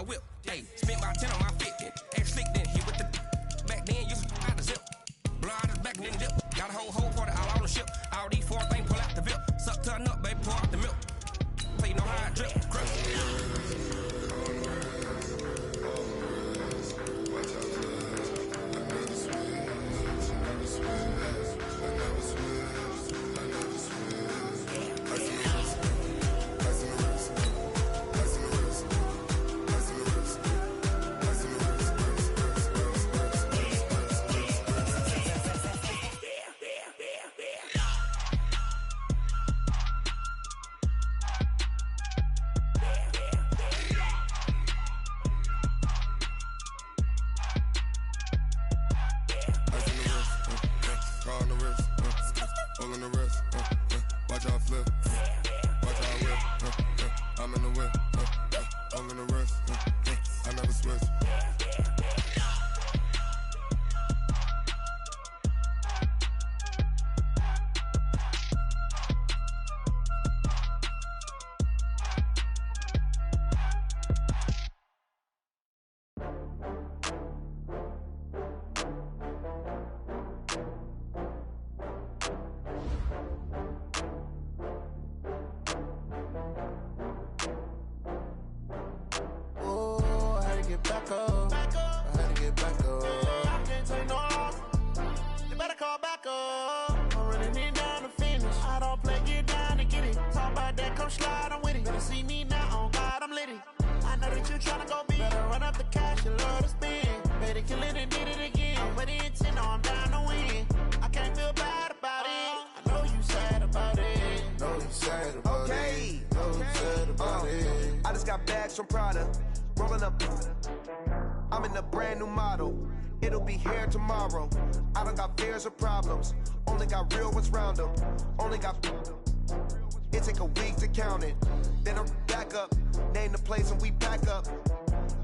$100 whip. Hey, spent about 10 on my fit. Act slick then, hit with the back then, used to out the zip. Blow out his back and then dip. Got a whole party all on the ship. All these 4 things pull out the VIP. Suck, turn up, baby, pour out the milk. So you know how I drip. From Prada, rolling up. I'm in a brand new model. It'll be here tomorrow. I don't got fears or problems. Only got real ones round them. Only got. It take a week to count it. Then I'm back up. Name the place and we pack up.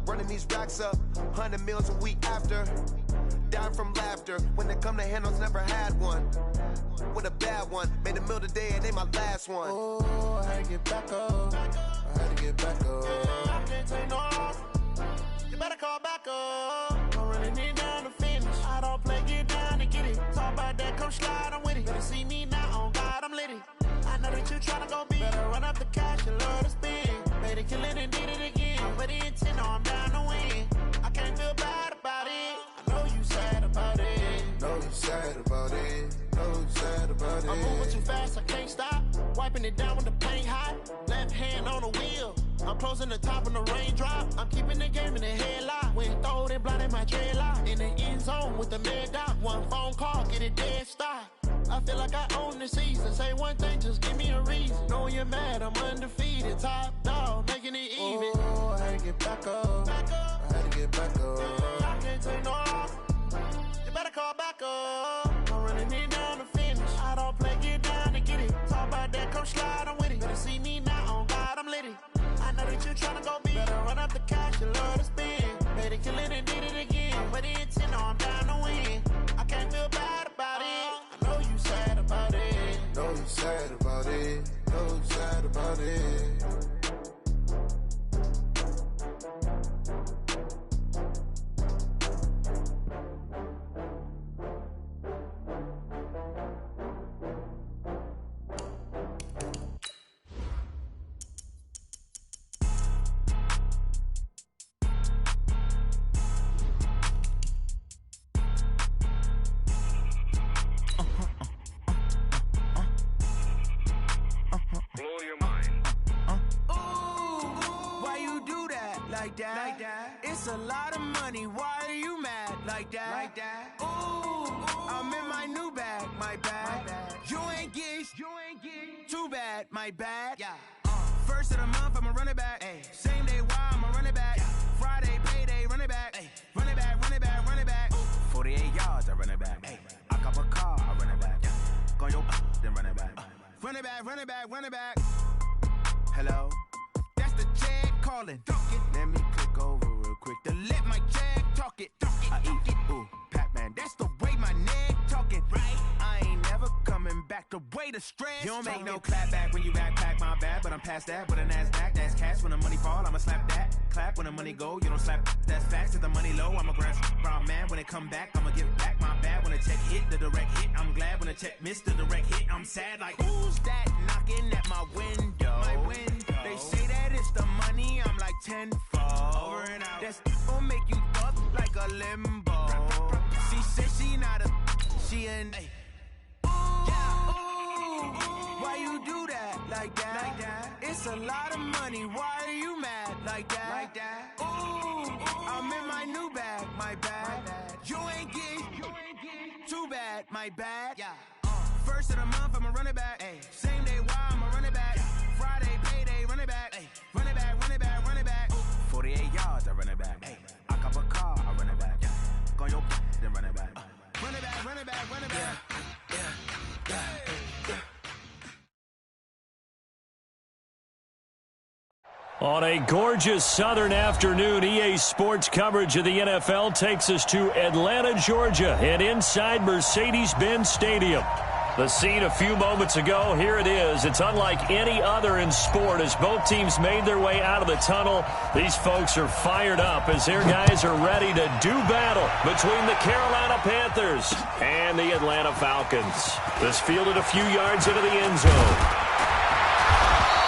Running these racks up. 100 meals a week after. Dying from laughter. When it come to handles, never had one. With a bad one. Made a meal today and they my last one. Oh, I had to get back up. I had to get back up. I can't take no loss. You better call back up. I'm running it down to finish. I don't play, get down to get it. Talk about that, come slide, I'm with it. Better see me now, on God, I'm litty. I know that you tryna go big. Better run up the cash, you love to spend. Made it, kill it, and did it again. I'm with the intent, no, I'm down to win. I can't feel bad about it. I know you sad about it. Know you sad about it. Know you sad about it. I'm moving too fast, I can't stop. Wiping it down with the paint hot. Left hand on the wheel. I'm closing the top on the raindrop. I'm keeping the game in the headlock. When throwed and blinded my dreadlock. In the end zone with the mad dot. One phone call, get it dead stop. I feel like I own the season. Say one thing, just give me a reason. Knowing you're mad, I'm undefeated. Top dog, making it even. Oh, I had to get back up. Back up. I had to get back up. I can't take no loss. You better call back up. I'm running it down to finish. I don't play, get down to get it. Talk about that, come slide, I'm with it. Better see me now, on God, I'm litty. I know that you tryna go big. Better run up the cash, you love to spend. Made it, kill it, and did it again. But the intent, no, I'm down to win. I can't feel bad about it. I know you sad about it. Know you sad about it. Know you sad about it. It's a lot of money, why are you mad like that? Ooh, I'm in my new bag, my bad. You ain't getting too bad, my bad. First of the month, I'ma run it back. Same day, why I'ma run it back. Friday, payday, run it back. Run it back, run it back, run it back. 48 yards, I run it back. I cop a car, I run it back. Go yo, then run it back. Run it back, run it back, run it back. Hello? That's the jag calling. Let me click over real quick to let my jag talk it. I eat it, ooh, Pac-Man. That's the way my neck talking. Right? I ain't never coming back the way away the stress. You don't make no clap back when you backpack, my bad. But I'm past that with a NASDAQ, that's cash. When the money fall, I'ma slap that. Clap when the money go, you don't slap, that's facts. If the money low, I'ma grab brown man. When it come back, I'ma give back my bad. When the check hit, the direct hit, I'm glad. When the check missed the direct hit, I'm sad. Like, who's that knocking at my window? They say that it's the money, I'm like tenfold. Over and out. That's gon' make you fuck like a limbo. She said she not a, she an. Why you do that like that? It's a lot of money. Why are you mad like that? Ooh, I'm in my new bag, my bad. You ain't getting too bad, my bad. Yeah. First of the month, I'ma run it back. Same day, why I'ma run it back. Friday, payday, run it back. Run it back, run it back, run it back. 48 yards, I run it back. I cop a car, I run it back. Go your then run it back. Run it back, run it back, run it back. On a gorgeous southern afternoon, EA Sports coverage of the NFL takes us to Atlanta, Georgia, and inside Mercedes-Benz Stadium. The scene a few moments ago, here it is. It's unlike any other in sport as both teams made their way out of the tunnel. These folks are fired up as their guys are ready to do battle between the Carolina Panthers and the Atlanta Falcons. This fielded a few yards into the end zone.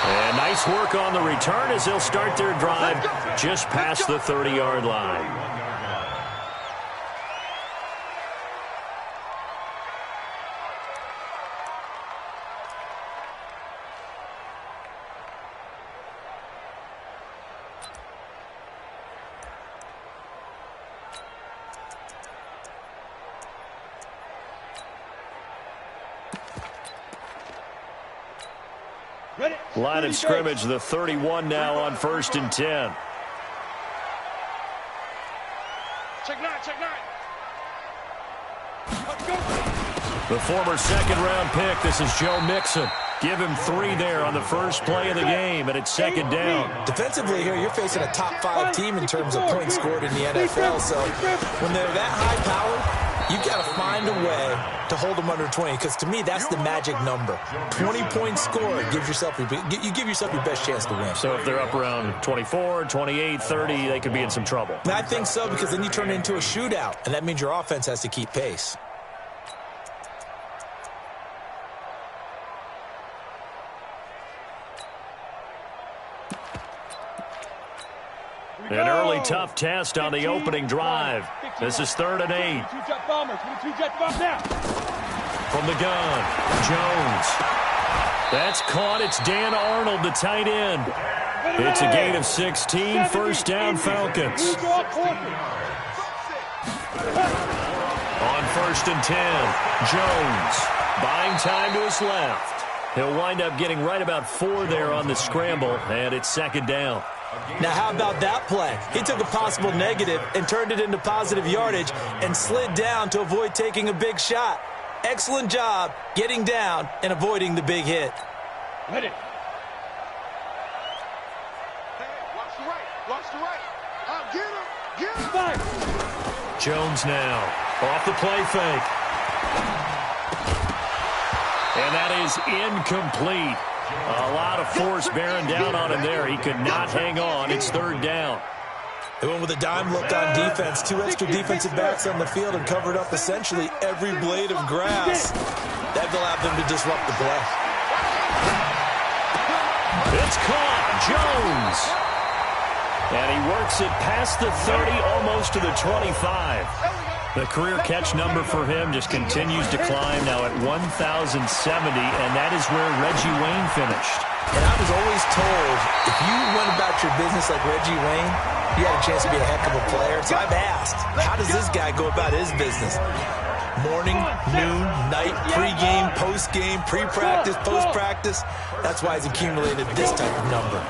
And nice work on the return as they'll start their drive just past the 30-yard line. Line of scrimmage, the 31 now on 1st and 10. Check nine. Let's go. The former second-round pick, this is Joe Mixon. Give him 3 there on the first play of the game, and it's 2nd down. Defensively here, you're facing a top-5 team in terms of points scored in the NFL, so when they're that high-powered, you've got to find a way to hold them under 20, because to me, that's the magic number. 20 points scored, you give yourself your best chance to win. So if they're up around 24, 28, 30, they could be in some trouble. I think so, because then you turn it into a shootout, and that means your offense has to keep pace. An early tough test on the opening drive. This is 3rd and 8. From the gun, Jones. That's caught. It's Dan Arnold, the tight end. It's a gain of 16. 1st down, Falcons. On 1st and 10, Jones buying time to his left. He'll wind up getting right about 4 there on the scramble, and it's 2nd down. Now, how about that play? He took a possible negative and turned it into positive yardage and slid down to avoid taking a big shot. Excellent job getting down and avoiding the big hit. Let it. Hey, watch the right. Get him. Jones now off the play fake. And that is incomplete. A lot of force bearing down on him there. He could not hang on. It's 3rd down. They went with a dime look on defense. 2 extra defensive backs on the field and covered up essentially every blade of grass. That allowed them to disrupt the play. It's caught. Jones. And he works it past the 30, almost to the 25. The career catch number for him just continues to climb, now at 1,070, and that is where Reggie Wayne finished. And I was always told, if you went about your business like Reggie Wayne, you had a chance to be a heck of a player. So I've asked, how does this guy go about his business? Morning, noon, night, pregame, postgame, pre-practice, post-practice. That's why he's accumulated this type of number.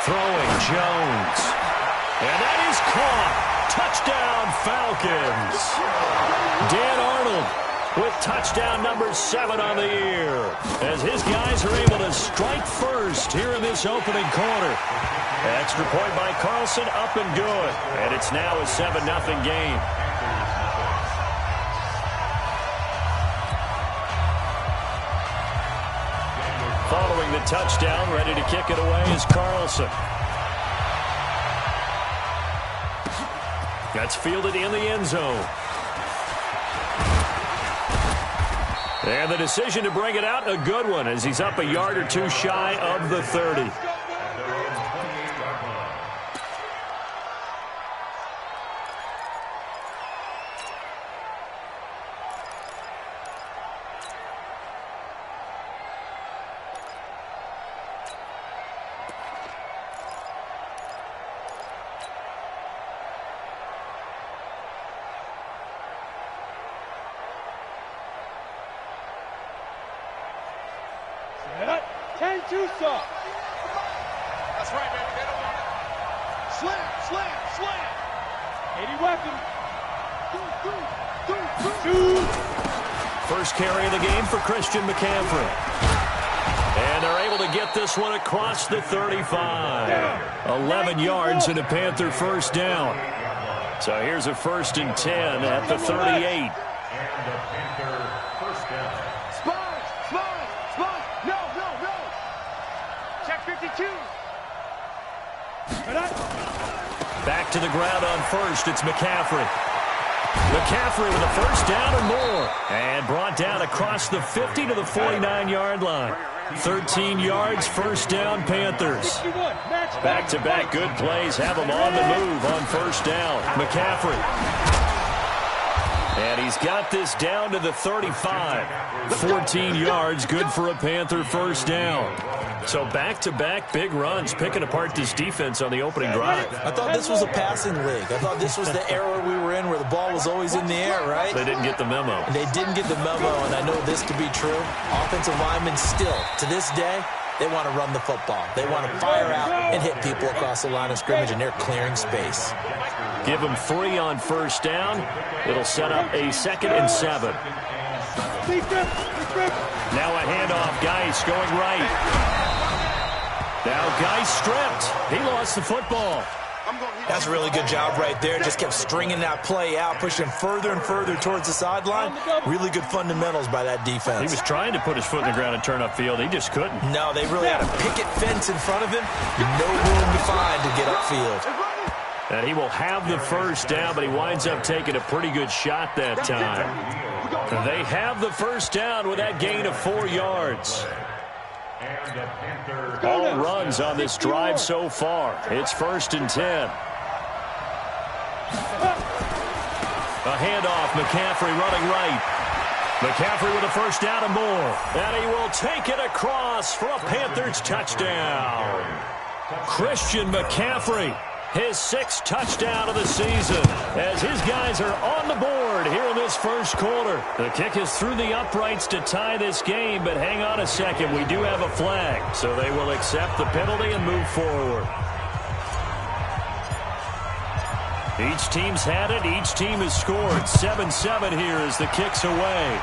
Throwing Jones. And that is caught. Touchdown, Falcons. Dan Arnold with touchdown number 7 on the year as his guys are able to strike first here in this opening quarter. Extra point by Carlson, up and good. And it's now a 7-0 game. Following the touchdown, ready to kick it away is Carlson. That's fielded in the end zone. And the decision to bring it out, a good one, as he's up a yard or two shy of the 30. That's right, baby. They don't want it. Slam, slam, slam. 80 weapon. First carry of the game for Christian McCaffrey. And they're able to get this one across the 35. 11 yards and a Panther first down. So here's a 1st and 10 at the 38. Back to the ground on first. It's McCaffrey. McCaffrey with a first down and more. And brought down across the 50 to the 49-yard line. 13 yards, first down, Panthers. Back-to-back good plays have them on the move on first down. McCaffrey. And he's got this down to the 35. 14 yards, good for a Panther first down. So back-to-back big runs, picking apart this defense on the opening drive. I thought this was a passing league. I thought this was the era we were in where the ball was always in the air, right? They didn't get the memo. They didn't get the memo, and I know this to be true. Offensive linemen still, to this day, they want to run the football. They want to fire out and hit people across the line of scrimmage, and they're clearing space. Give them 3 on first down. It'll set up a 2nd and 7. Now a handoff. Geis going right. Now Geis stripped. He lost the football. That's a really good job right there. Just kept stringing that play out, pushing further and further towards the sideline. Really good fundamentals by that defense. He was trying to put his foot in the ground and turn upfield. He just couldn't. No, they really had a picket fence in front of him. No room to find to get upfield. And he will have the first down, but he winds up taking a pretty good shot that time. They have the first down with that gain of 4 yards. All runs on this drive so far. It's 1st and 10. A handoff. McCaffrey running right. McCaffrey with a first down and more. And he will take it across for a Panthers touchdown. Christian McCaffrey, his 6th touchdown of the season, as his guys are on the board here in this first quarter. The kick is through the uprights to tie this game, but hang on a second. We do have a flag, so they will accept the penalty and move forward. Each team's had it. Each team has scored. 7-7 here as the kick's away.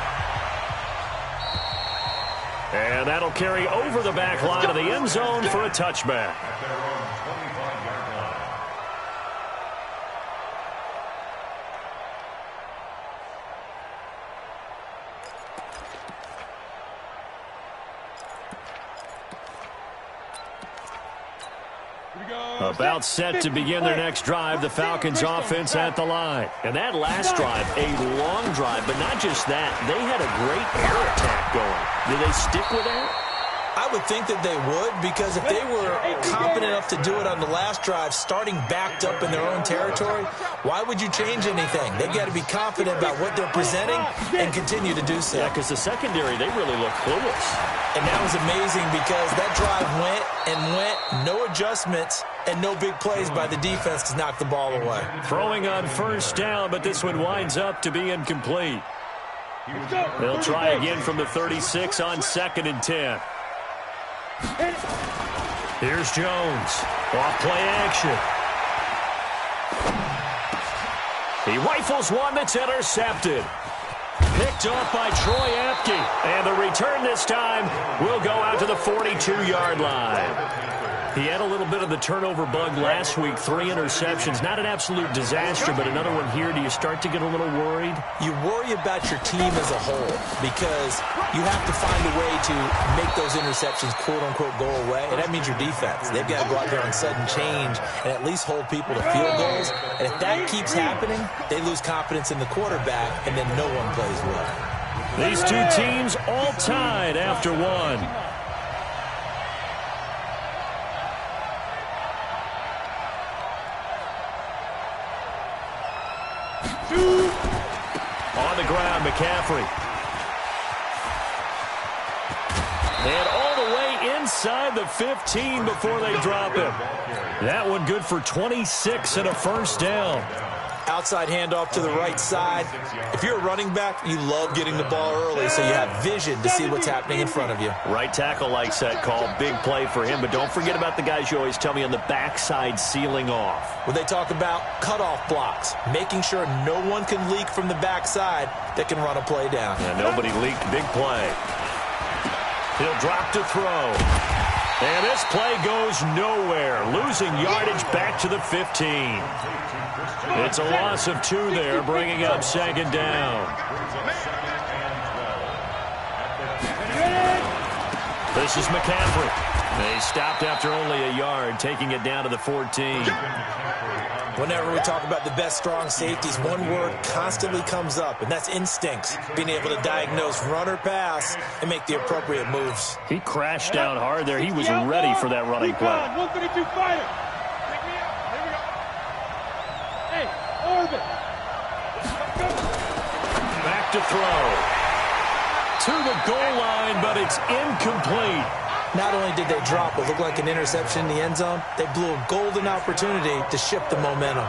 And that'll carry over the back line of the end zone for a touchback. About set to begin their next drive, the Falcons offense at the line. And that last drive, a long drive, but not just that. They had a great air attack going. Do they stick with that? I would think that they would, because if they were confident enough to do it on the last drive, starting backed up in their own territory, why would you change anything? They've got to be confident about what they're presenting and continue to do so. Yeah, because the secondary, they really look clueless. And that was amazing because that drive went and went, no adjustments, and no big plays by the defense to knock the ball away. Throwing on first down, but this one winds up to be incomplete. They'll try again from the 36 on 2nd and 10. Here's Jones. Off play action. He rifles one that's intercepted. Picked off by Troy Apke. And the return this time will go out to the 42-yard line. He had a little bit of the turnover bug last week, 3 interceptions. Not an absolute disaster, but another one here. Do you start to get a little worried? You worry about your team as a whole because you have to find a way to make those interceptions, quote-unquote, go away, and that means your defense. They've got to go out there on sudden change and at least hold people to field goals, and if that keeps happening, they lose confidence in the quarterback, and then no one plays well. These two teams all tied after one. On the ground, McCaffrey. And all the way inside the 15 before they drop him. That one good for 26 and a first down. Outside handoff to the right side. If you're a running back, you love getting the ball early so you have vision to see what's happening in front of you. Right tackle likes that call. Big play for him, but don't forget about the guys you always tell me on the backside sealing off. When they talk about cutoff blocks, making sure no one can leak from the backside that can run a play down. Yeah, nobody leaked. Big play. He'll drop to throw. And this play goes nowhere. Losing yardage back to the 15. It's a loss of 2 there, bringing up second down. This is McCaffrey. They stopped after only a yard, taking it down to the 14. Whenever we talk about the best strong safeties, one word constantly comes up, and that's instincts. Being able to diagnose run or pass and make the appropriate moves. He crashed down hard there. He was ready for that running play. 132 fighter. Hey, Orbit. Back to throw. To the goal line, but it's incomplete. Not only did they drop what looked like an interception in the end zone, they blew a golden opportunity to shift the momentum.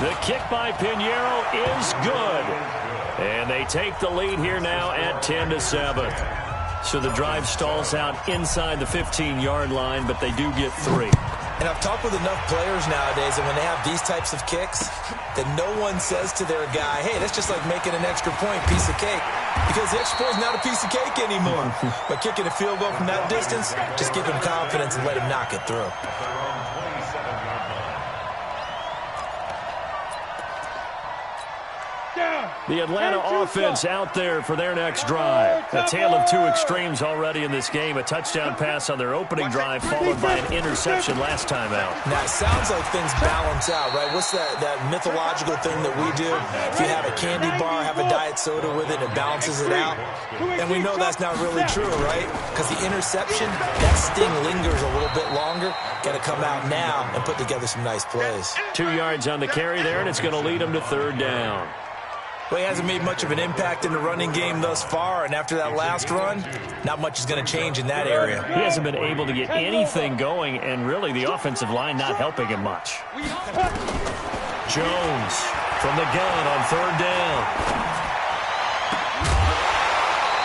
The kick by Pinheiro is good. And they take the lead here now at 10-7. So the drive stalls out inside the 15-yard line, but they do get 3. And I've talked with enough players nowadays, and when they have these types of kicks, that no one says to their guy, hey, that's just like making an extra point, piece of cake. Because the extra point is not a piece of cake anymore. But kicking a field goal from that distance, just give him confidence and let him knock it through. The Atlanta offense out there for their next drive. A tale of 2 extremes already in this game. A touchdown pass on their opening drive followed by an interception last time out. Now, it sounds like things balance out, right? What's that mythological thing that we do? If you have a candy bar, have a diet soda with it, it balances it out. And we know that's not really true, right? Because the interception, that sting lingers a little bit longer. Got to come out now and put together some nice plays. 2 yards on the carry there, and it's going to lead them to 3rd down. Well, he hasn't made much of an impact in the running game thus far, and after that last run, not much is going to change in that area. He hasn't been able to get anything going, and really the offensive line not helping him much. Jones from the gun on 3rd down.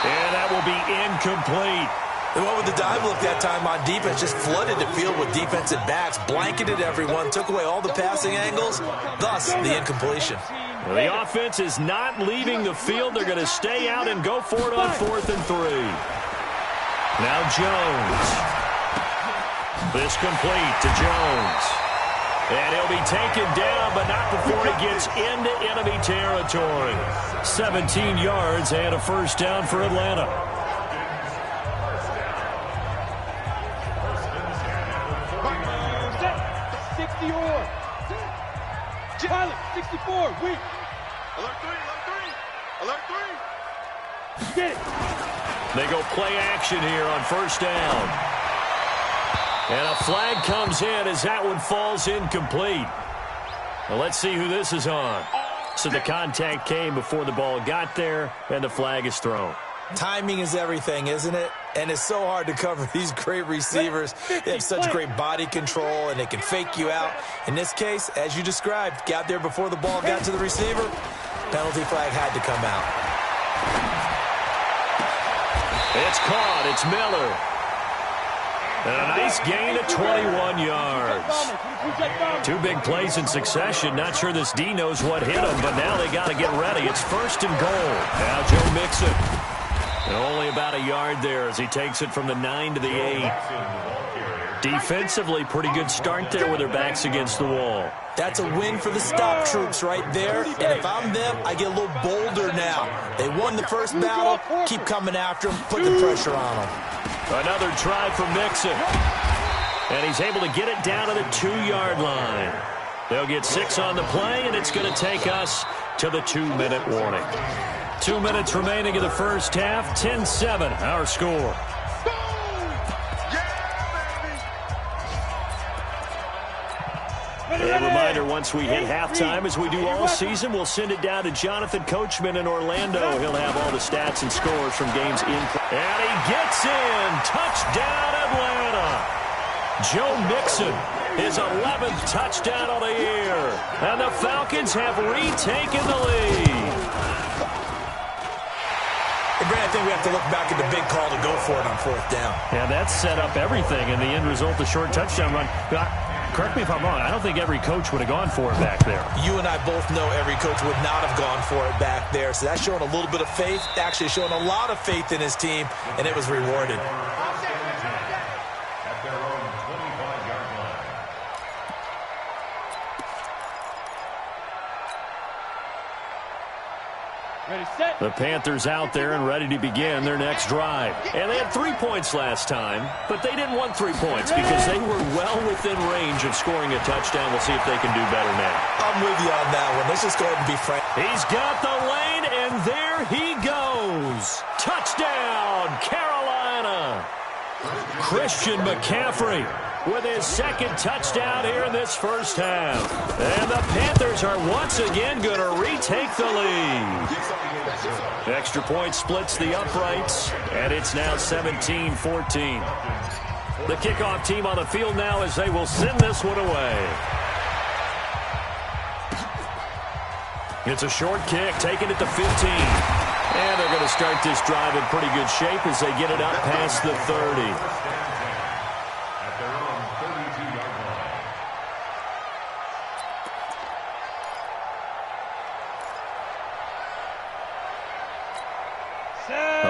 And that will be incomplete. They went with the dive look that time on defense, just flooded the field with defensive backs, blanketed everyone, took away all the passing angles, thus the incompletion. Well, the offense is not leaving the field. They're going to stay out and go for it on 4th and 3. Now Jones. This complete to Jones. And he'll be taken down, but not before he gets into enemy territory. 17 yards and a first down for Atlanta. Pilot, 64, weak. Alert 3, alert 3, alert 3. Get it. They go play action here on 1st down. And a flag comes in as that one falls incomplete. Well, let's see who this is on. So the contact came before the ball got there, and the flag is thrown. Timing is everything, isn't it? And it's so hard to cover these great receivers. They have such great body control, and they can fake you out. In this case, as you described, got there before the ball got to the receiver. Penalty flag had to come out. It's caught. It's Miller. And a nice gain of 21 yards. Two big plays in succession. Not sure this D knows what hit him, but now they got to get ready. It's 1st and goal. Now Joe Mixon. And only about a yard there as he takes it from the 9 to the 8. Defensively, pretty good start there with their backs against the wall. That's a win for the stop troops right there. And if I'm them, I get a little bolder now. They won the first battle. Keep coming after them, put the pressure on them. Another try for Mixon. And he's able to get it down to the 2-yard line. They'll get 6 on the play, and it's going to take us to the 2-minute warning. 2 minutes remaining in the first half. 10-7, our score. A reminder, once we hit halftime, as we do all season, we'll send it down to Jonathan Coachman in Orlando. He'll have all the stats and scores from games in. And he gets in. Touchdown, Atlanta. Joe Mixon, his 11th touchdown of the year. And the Falcons have retaken the lead. Hey, Brad, I think we have to look back at the big call to go for it on 4th down. Yeah, that set up everything, and the end result, the short touchdown run. Correct me if I'm wrong, I don't think every coach would have gone for it back there. You and I both know every coach would not have gone for it back there. So that's showing a little bit of faith, actually showing a lot of faith in his team, and it was rewarded. The Panthers out there and ready to begin their next drive. And they had 3 points last time, but they didn't want 3 points because they were well within range of scoring a touchdown. We'll see if they can do better now. I'm with you on that one. Let's just go ahead and be frank. He's got the lane, and there he goes. Touchdown, Carolina. Christian McCaffrey with his 2nd touchdown here in this first half. And the Panthers are once again going to retake the lead. Extra point splits the uprights, and it's now 17-14. The kickoff team on the field now as they will send this one away. It's a short kick, taken at the 15. And they're going to start this drive in pretty good shape as they get it up past the 30.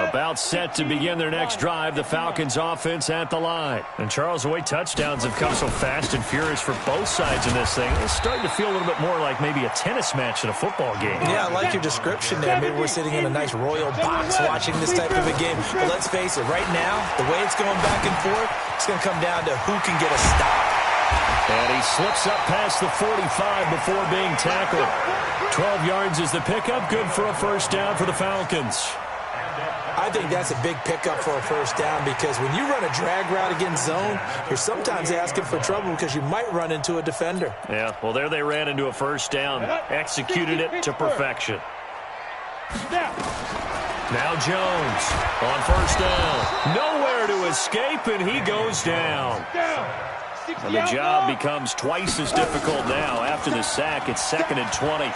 About set to begin their next drive, the Falcons offense at the line. And Charles, the way touchdowns have come so fast and furious for both sides in this thing, it's starting to feel a little bit more like maybe a tennis match in a football game. Yeah, I like your description there. Maybe we're sitting in a nice royal box watching this type of a game. But let's face it, right now, the way it's going back and forth, it's going to come down to who can get a stop. And he slips up past the 45 before being tackled. 12 yards is the pickup, good for a first down for the Falcons. I think that's a big pickup for a first down because when you run a drag route against zone, you're sometimes asking for trouble because you might run into a defender. Yeah, well, there they ran into a first down, executed it to perfection. Now Jones on first down. Nowhere to escape, and he goes down. And the job becomes twice as difficult now after the sack. It's 2nd and 20.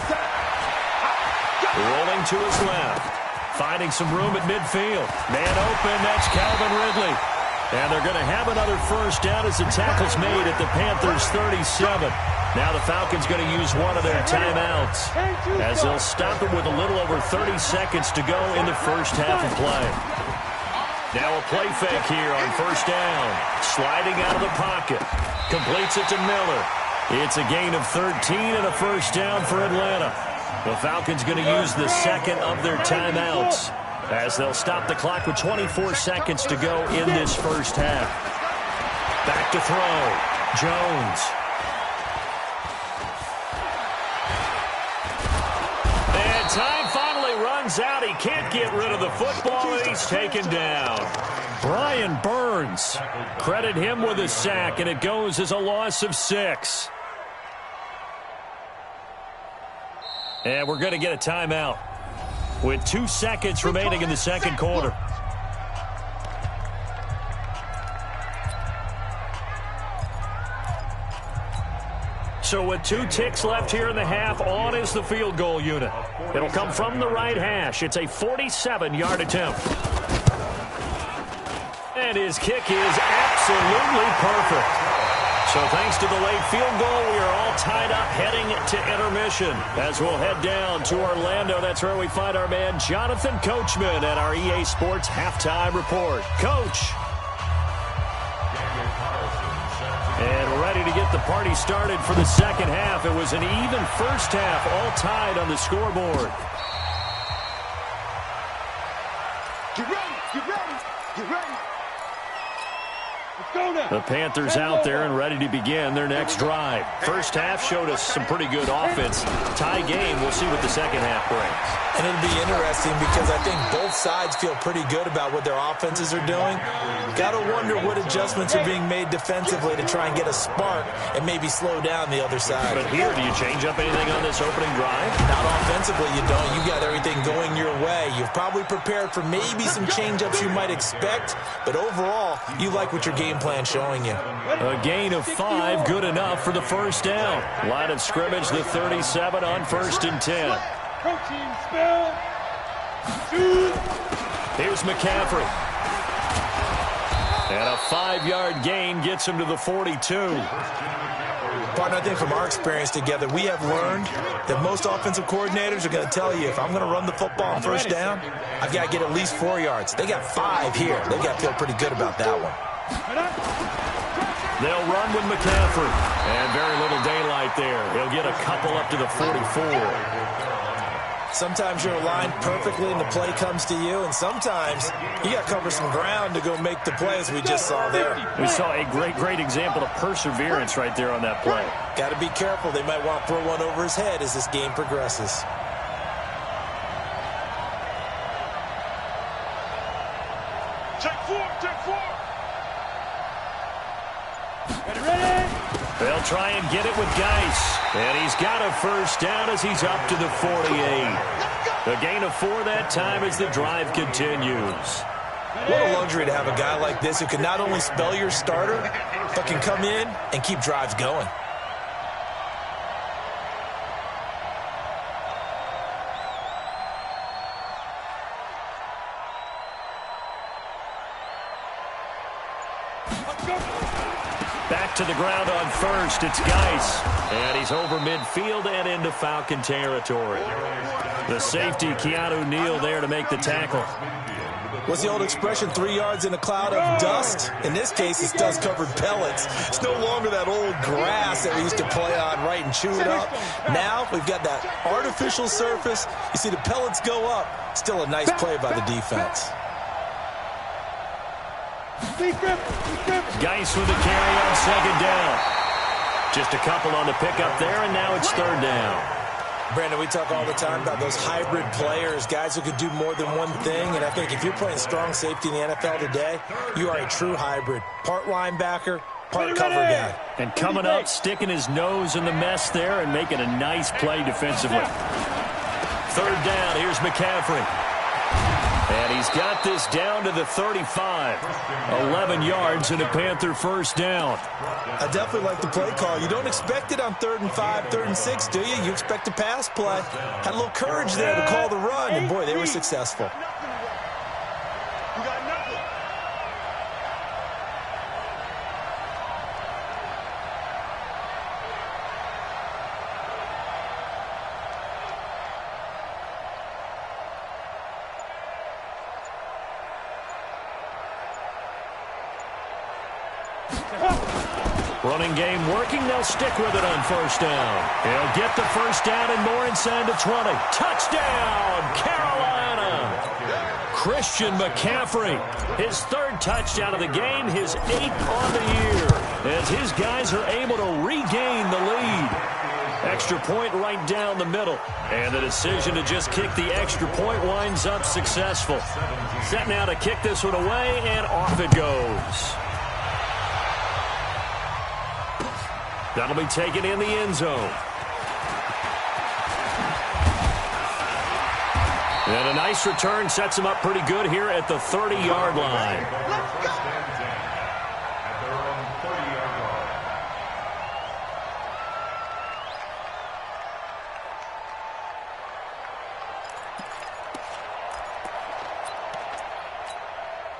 Rolling to his left. Finding some room at midfield. Man open, that's Calvin Ridley. And they're going to have another first down as the tackle's made at the Panthers' 37. Now the Falcons going to use one of their timeouts as they'll stop it with a little over 30 seconds to go in the first half of play. Now a play fake here on first down. Sliding out of the pocket. Completes it to Miller. It's a gain of 13 and a first down for Atlanta. The Falcons going to use the 2nd of their timeouts as they'll stop the clock with 24 seconds to go in this first half. Back to throw. Jones. And time finally runs out. He can't get rid of the football, and he's taken down. Brian Burns. Credit him with a sack, and it goes as a loss of 6. And we're going to get a timeout with 2 seconds remaining in the second quarter. So with 2 ticks left here in the half, on is the field goal unit. It'll come from the right hash. It's a 47-yard attempt. And his kick is absolutely perfect. So thanks to the late field goal, we are all tied up heading to intermission. As we'll head down to Orlando, that's where we find our man Jonathan Coachman at our EA Sports Halftime Report. Coach. And ready to get the party started for the second half. It was an even first half, all tied on the scoreboard. Get ready, get ready, get ready. The Panthers out there and ready to begin their next drive. First half showed us some pretty good offense. Tie game, we'll see what the second half brings. And it'll be interesting because I think both sides feel pretty good about what their offenses are doing. Got to wonder what adjustments are being made defensively to try and get a spark and maybe slow down the other side. But here, do you change up anything on this opening drive? Not offensively, you don't. You got everything going your way. You've probably prepared for maybe some change-ups you might expect, but overall, you like what your game plan showing you. A gain of 5, good enough for the first down. Line of scrimmage, the 37 on 1st and 10. Coaching spell. Shoot. Here's McCaffrey. And a 5-yard gain gets him to the 42. Partner, I think from our experience together, we have learned that most offensive coordinators are going to tell you, if I'm going to run the football on first down, I've got to get at least 4 yards. They got 5 here. They got to feel pretty good about that one. They'll run with McCaffrey. And very little daylight there. He'll get a couple up to the 44. Sometimes you're aligned perfectly and the play comes to you, and sometimes you got to cover some ground to go make the play, as we just saw there. We saw a great example of perseverance right there on that play. Got to be careful. They might want to throw one over his head as this game progresses. Take 4, take 4. Ready? They'll try and get it with Geis. And he's got a first down as he's up to the 48. A gain of 4 that time as the drive continues. What a luxury to have a guy like this who can not only spell your starter, but can come in and keep drives going. Back to the ground on first. It's Geis. And he's over midfield and into Falcon territory. The safety, Keanu Neal, there to make the tackle. What's the old expression, 3 yards in a cloud of dust? In this case, it's dust-covered pellets. It's no longer that old grass that we used to play on, right, and chew it up. Now we've got that artificial surface. You see the pellets go up. Still a nice play by the defense. Geis with the carry on second down. Just a couple on the pickup there, and now it's third down. Brandon, we talk all the time about those hybrid players, guys who could do more than one thing, and I think if you're playing strong safety in the NFL today, you are a true hybrid. Part linebacker, part cover guy. And coming up, sticking his nose in the mess there and making a nice play defensively. Third down, here's McCaffrey. And he's got this down to the 35. 11 yards and a Panther first down. I definitely like the play call. You don't expect it on 3rd and 5, 3rd and 6, do you? You expect a pass play. Had a little courage there to call the run, and boy, they were successful. You got nothing. Running game working. They'll stick with it on first down. He'll get the first down and more inside the 20. Touchdown, Carolina! Christian McCaffrey, his 3rd touchdown of the game, his 8th on the year, as his guys are able to regain the lead. Extra point right down the middle. And the decision to just kick the extra point winds up successful. Set now to kick this one away, and off it goes. That'll be taken in the end zone. And a nice return sets him up pretty good here at the 30-yard line.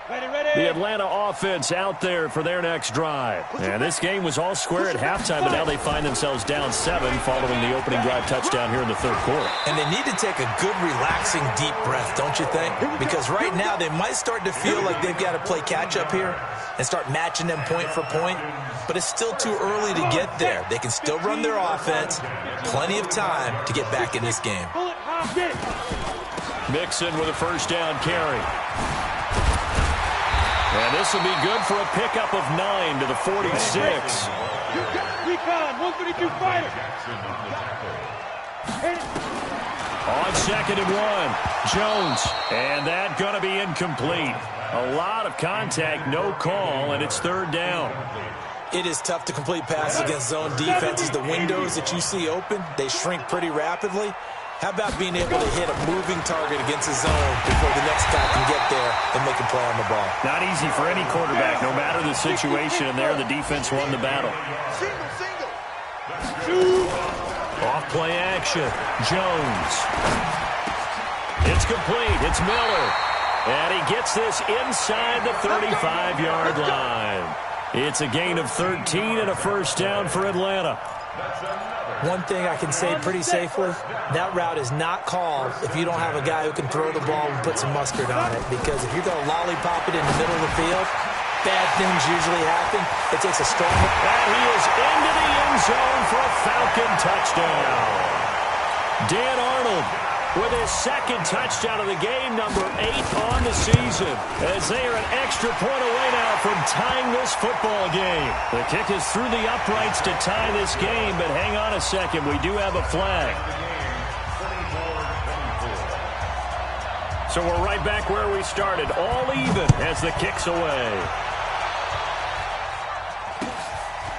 The Atlanta offense out there for their next drive. And this game was all square at halftime, but now they find themselves down 7 following the opening drive touchdown here in the third quarter. And they need to take a good, relaxing, deep breath, don't you think? Because right now they might start to feel like they've got to play catch-up here and start matching them point for point. But it's still too early to get there. They can still run their offense. Plenty of time to get back in this game. Mixon with a first down carry. And this will be good for a pickup of 9 to the 46. Recon, 132 fighter. On 2nd and 1, Jones. And that going to be incomplete. A lot of contact, no call, and it's 3rd down. It is tough to complete passes against zone defenses. The windows that you see open, they shrink pretty rapidly. How about being able to hit a moving target against a zone before the next guy can get there and make a play on the ball? Not easy for any quarterback, no matter the situation, and there the defense won the battle. Off play action, Jones. It's complete, it's Miller. And he gets this inside the 35-yard line. It's a gain of 13 and a first down for Atlanta. One thing I can say pretty safely, that route is not called if you don't have a guy who can throw the ball and put some mustard on it. Because if you're going to lollipop it in the middle of the field, bad things usually happen. It takes a strong... And he is into the end zone for a Falcon touchdown. Dan Arnold with his 2nd touchdown of the game, number 8 on the season, as they are an extra point away now from tying this football game. The kick is through the uprights to tie this game, but hang on a second, we do have a flag. So we're right back where we started, all even as the kick's away.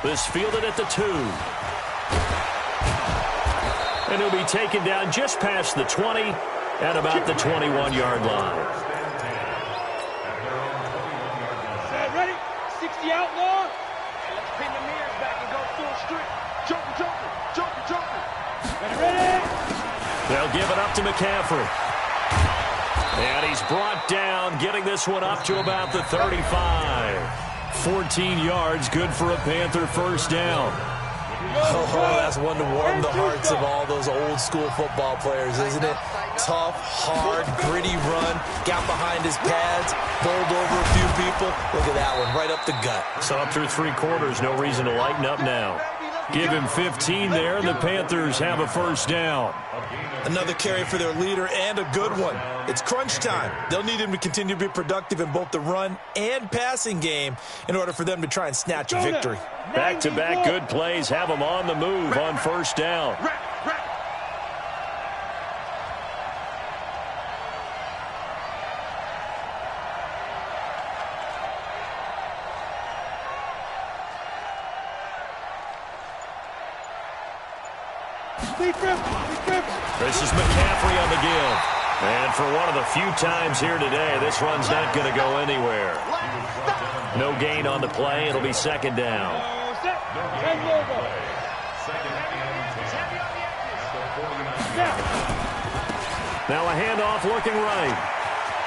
This fielded at the 2. And he'll be taken down just past the 20 at about the 21-yard line. Ready? 60 outlaw. Let's pin the mirrors back and go full street. Joker. Ready? They'll give it up to McCaffrey. And he's brought down, getting this one up to about the 35. 14 yards, good for a Panther first down. Oh, that's one to warm the hearts of all those old-school football players, isn't it? Tough, hard, gritty run, got behind his pads, bowled over a few people. Look at that one, right up the gut. So up through 3 quarters, no reason to lighten up now. Give him 15 there, and the Panthers have a first down. Another carry for their leader, and a good one. It's crunch time. They'll need him to continue to be productive in both the run and passing game in order for them to try and snatch a victory. Back-to-back good plays have them on the move on first down. This is McCaffrey on the give. And for one of the few times here today, this run's not going to go anywhere. No gain on the play. It'll be 2nd down. Now a handoff looking right.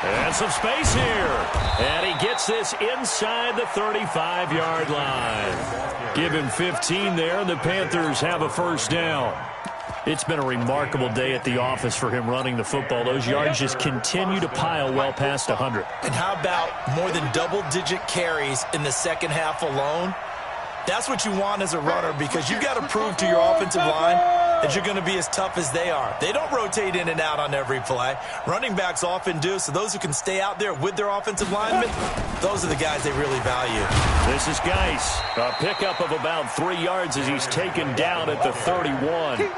And some space here. And he gets this inside the 35-yard line. Give him 15 there, and the Panthers have a first down. It's been a remarkable day at the office for him running the football. Those yards just continue to pile well past 100. And how about more than double-digit carries in the second half alone? That's what you want as a runner, because you've got to prove to your offensive line that you're going to be as tough as they are. They don't rotate in and out on every play. Running backs often do, so those who can stay out there with their offensive linemen, those are the guys they really value. This is Geis. A pickup of about 3 yards as he's taken down at the 31.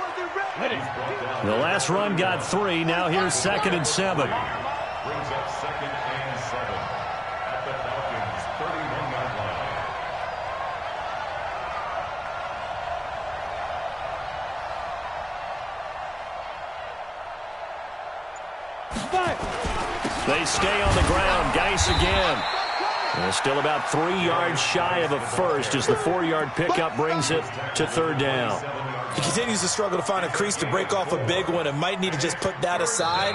The last run got 3. Now here's 2nd and 7. Brings up 2nd and 7 at the Falcons' 31-yard line. They stay on the ground. Geis again. And still about 3 yards shy of a first as the 4-yard pickup brings it to 3rd down. He continues to struggle to find a crease to break off a big one and might need to just put that aside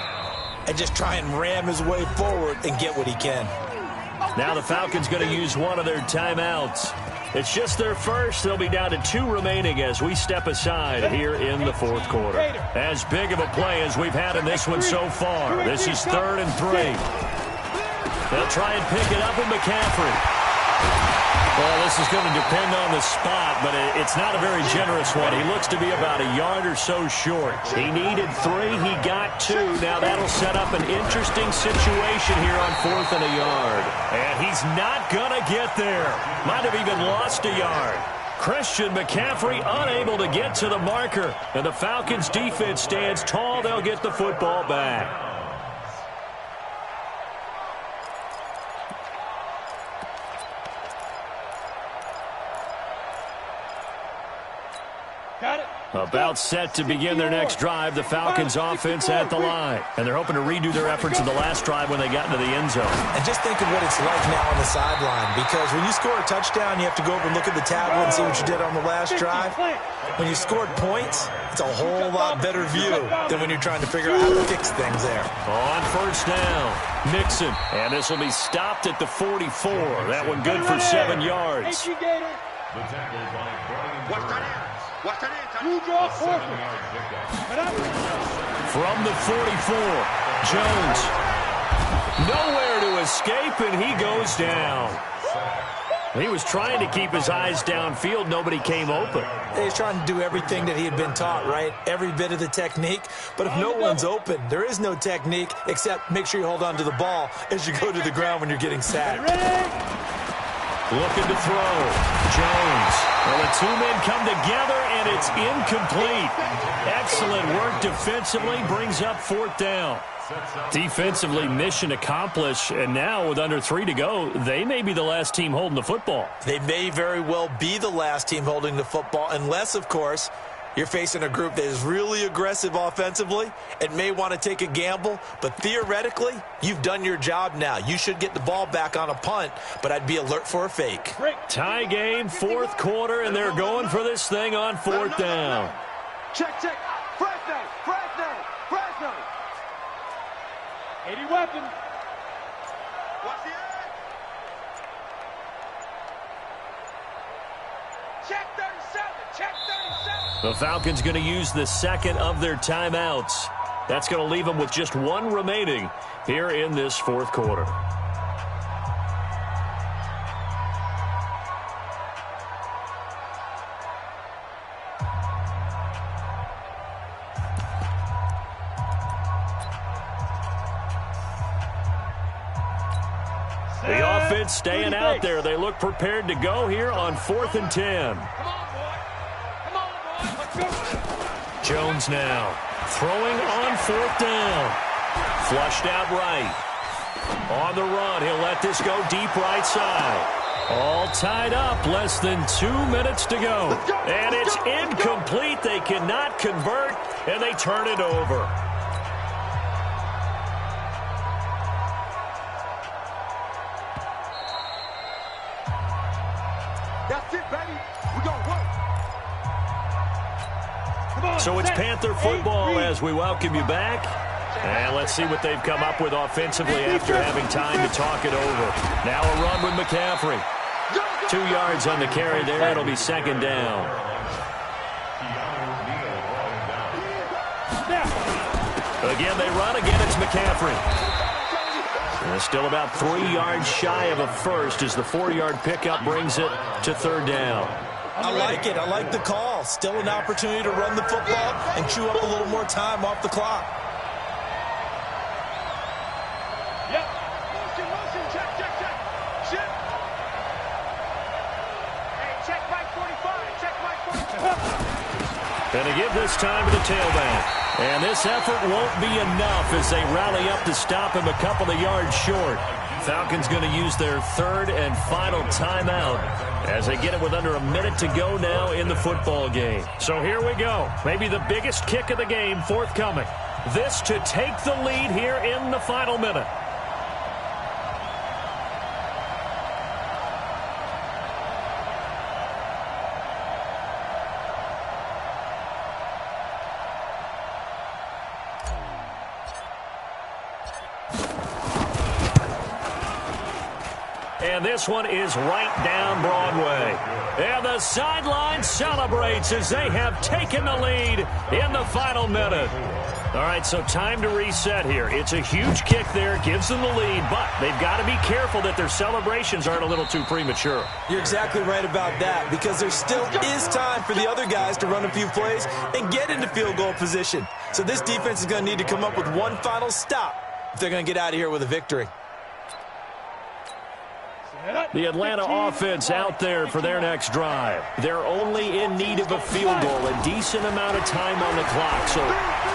and just try and ram his way forward and get what he can. Now the Falcons going to use one of their timeouts. It's just their first. They'll be down to 2 remaining as we step aside here in the fourth quarter. As big of a play as we've had in this one so far. This is 3rd and 3. They'll try and pick it up with McCaffrey. Well, this is going to depend on the spot, but it's not a very generous one. He looks to be about a yard or so short. He needed 3. He got 2. Now that'll set up an interesting situation here on 4th and a yard. And he's not going to get there. Might have even lost a yard. Christian McCaffrey unable to get to the marker. And the Falcons defense stands tall. They'll get the football back. About set to begin their next drive, the Falcons offense at the line. And they're hoping to redo their efforts in the last drive when they got into the end zone. And just think of what it's like now on the sideline, because when you score a touchdown, you have to go over and look at the tablet and see what you did on the last drive. When you scored points, it's a whole lot better view than when you're trying to figure out how to fix things there. On first down, Mixon. And this will be stopped at the 44. That one good for 7 yards. The tackle by Brian. You draw forfeit. From the 44, Jones. Nowhere to escape, and he goes down. He was trying to keep his eyes downfield. Nobody came open. He's trying to do everything that he had been taught, right? Every bit of the technique. But if no one's open, there is no technique except make sure you hold on to the ball as you go to the ground when you're getting sacked. Looking to throw. Jones. Well, the 2 men come together, and it's incomplete. Excellent work defensively. Brings up 4th down. Defensively, mission accomplished. And now, with under 3 to go, they may be the last team holding the football. They may very well be the last team holding the football, unless, of course, you're facing a group that is really aggressive offensively and may want to take a gamble. But theoretically, you've done your job now. You should get the ball back on a punt, but I'd be alert for a fake. Tie game, 4th quarter, and they're going for this thing on 4th down. Check. Fresno. 80 weapon. What's the end? Check 37. The Falcons going to use the 2nd of their timeouts. That's going to leave them with just 1 remaining here in this 4th quarter. The offense staying out there. They look prepared to go here on 4th and 10. Jones now throwing on 4th down. Flushed out right. On the run, he'll let this go deep right side. All tied up, less than 2 minutes to go. And it's incomplete. They cannot convert, and they turn it over. That's it, baby. We're going to work. So it's Panther football as we welcome you back. And let's see what they've come up with offensively after having time to talk it over. Now a run with McCaffrey. 2 yards on the carry there. It'll be 2nd down. Again, they run. Again, it's McCaffrey. And still about 3 yards shy of a first as the 4-yard pickup brings it to 3rd down. I like it. I like the call. Still an opportunity to run the football and chew up a little more time off the clock. Yep. Motion. Check. Shit. Hey, check Mike 45. Check Mike 45. And to give this time to the tailback. And this effort won't be enough as they rally up to stop him a couple of yards short. Falcons going to use their 3rd and final timeout as they get it with under a minute to go now in the football game. So here we go. Maybe the biggest kick of the game forthcoming. This to take the lead here in the final minute. And this one is right down Broadway. And the sideline celebrates as they have taken the lead in the final minute. All right, so time to reset here. It's a huge kick there, gives them the lead, but they've got to be careful that their celebrations aren't a little too premature. You're exactly right about that, because there still is time for the other guys to run a few plays and get into field goal position. So this defense is going to need to come up with one final stop if they're going to get out of here with a victory. The Atlanta offense out there for their next drive. They're only in need of a field goal, a decent amount of time on the clock. So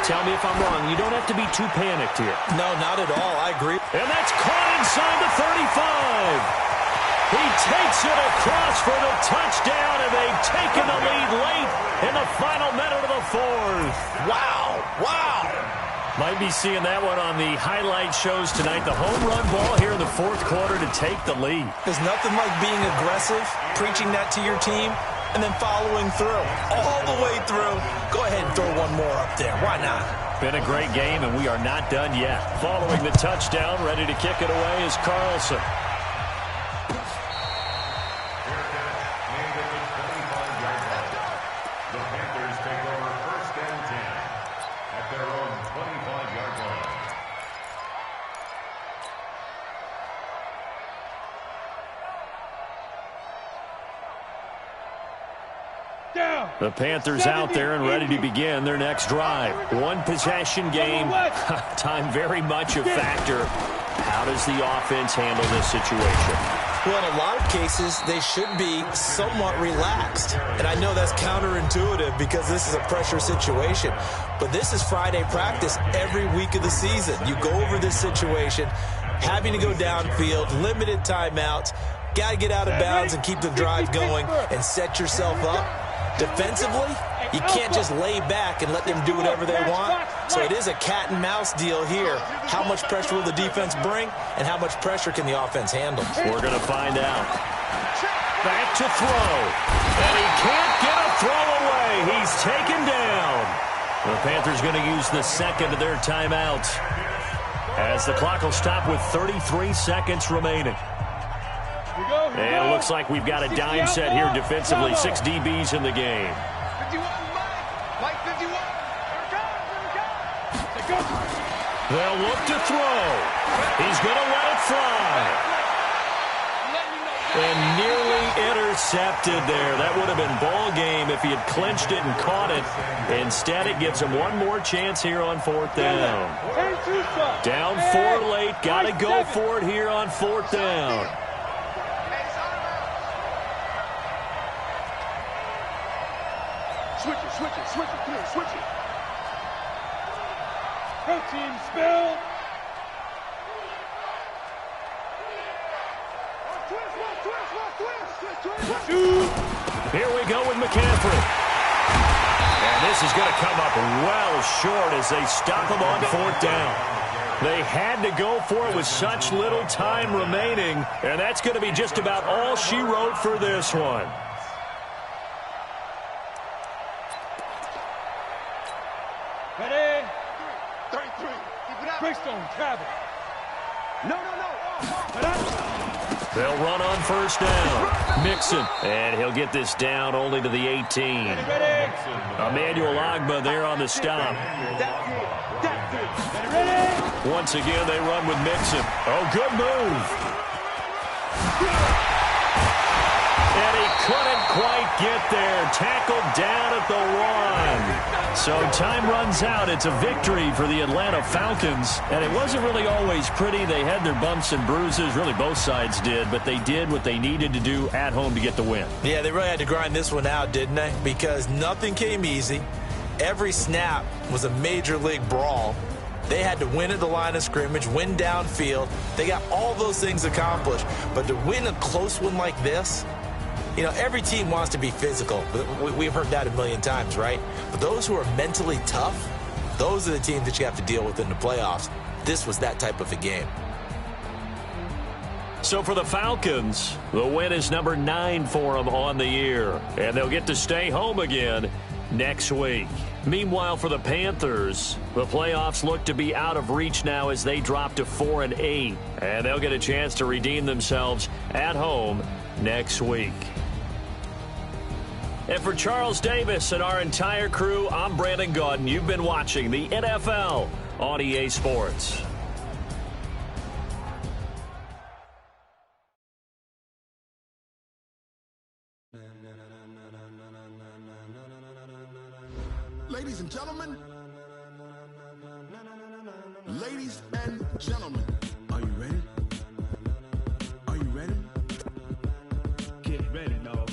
tell me if I'm wrong. You don't have to be too panicked here. No, not at all. I agree. And that's caught inside the 35. He takes it across for the touchdown, and they've taken the lead late in the final minute of the fourth. Wow. Wow. Might be seeing that one on the highlight shows tonight. The home run ball here in the fourth quarter to take the lead. There's nothing like being aggressive, preaching that to your team, and then following through. All the way through. Go ahead and throw one more up there. Why not? Been a great game, and we are not done yet. Following the touchdown, ready to kick it away is Carlson. The Panthers out there and ready to begin their next drive. One possession game. Time very much a factor. How does the offense handle this situation? Well, in a lot of cases, they should be somewhat relaxed. And I know that's counterintuitive because this is a pressure situation. But this is Friday practice every week of the season. You go over this situation, having to go downfield, limited timeouts, got to get out of bounds and keep the drive going and set yourself up. Defensively, you can't just lay back and let them do whatever they want. So it is a cat and mouse deal here. How much pressure will the defense bring, and how much pressure can the offense handle? We're going to find out. Back to throw. And he can't get a throw away. He's taken down. The Panthers going to use the second of their timeouts, as the clock will stop with 33 seconds remaining. And it looks like we've got a dime set here defensively. 6 DBs in the game. 51, Mike 51. They'll look to throw. He's going to let it fly. And nearly intercepted there. That would have been ball game if he had clinched it and caught it. Instead, it gives him one more chance here on fourth down. Down 4 late. Got to go for it here on fourth down. Switch it, clear, switch it. Protein spill. Here we go with McCaffrey. And this is going to come up well short as they stop him on fourth down. They had to go for it with such little time remaining, and that's going to be just about all she wrote for this one. Ready? 33. Greystone, travel. No. They'll run on first down. Mixon. And he'll get this down only to the 18. Ready? Emmanuel Ogbah there on the stop. Ready? Once again, they run with Mixon. Oh, good move. And he couldn't quite get there. Tackled down at the 1. So time runs out. It's a victory for the Atlanta Falcons. And it wasn't really always pretty. They had their bumps and bruises. Really, both sides did. But they did what they needed to do at home to get the win. Yeah, they really had to grind this one out, didn't they? Because nothing came easy. Every snap was a major league brawl. They had to win at the line of scrimmage, win downfield. They got all those things accomplished. But to win a close one like this, you know, every team wants to be physical. We've heard that a million times, right? But those who are mentally tough, those are the teams that you have to deal with in the playoffs. This was that type of a game. So for the Falcons, the win is number 9 for them on the year. And they'll get to stay home again next week. Meanwhile, for the Panthers, the playoffs look to be out of reach now as they drop to 4-8. And they'll get a chance to redeem themselves at home next week. And for Charles Davis and our entire crew, I'm Brandon Gaudin. You've been watching the NFL on EA Sports. Ladies and gentlemen, are you ready? Are you ready? Get ready, dog.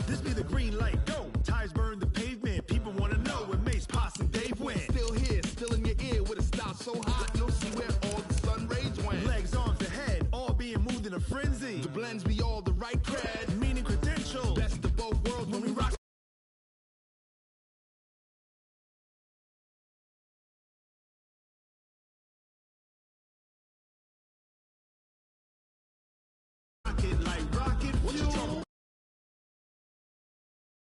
This be the green light, go. Tires burn the pavement. People want to know where Mace, Posse, and Dave went. Still here, still in your ear with a style so hot, you'll see where all the sun rays went. Legs, arms, the head, all being moved in a frenzy. The blends be all the right cred, meaning credentials. Best of both worlds when we rock. Rocket like rocket fuel.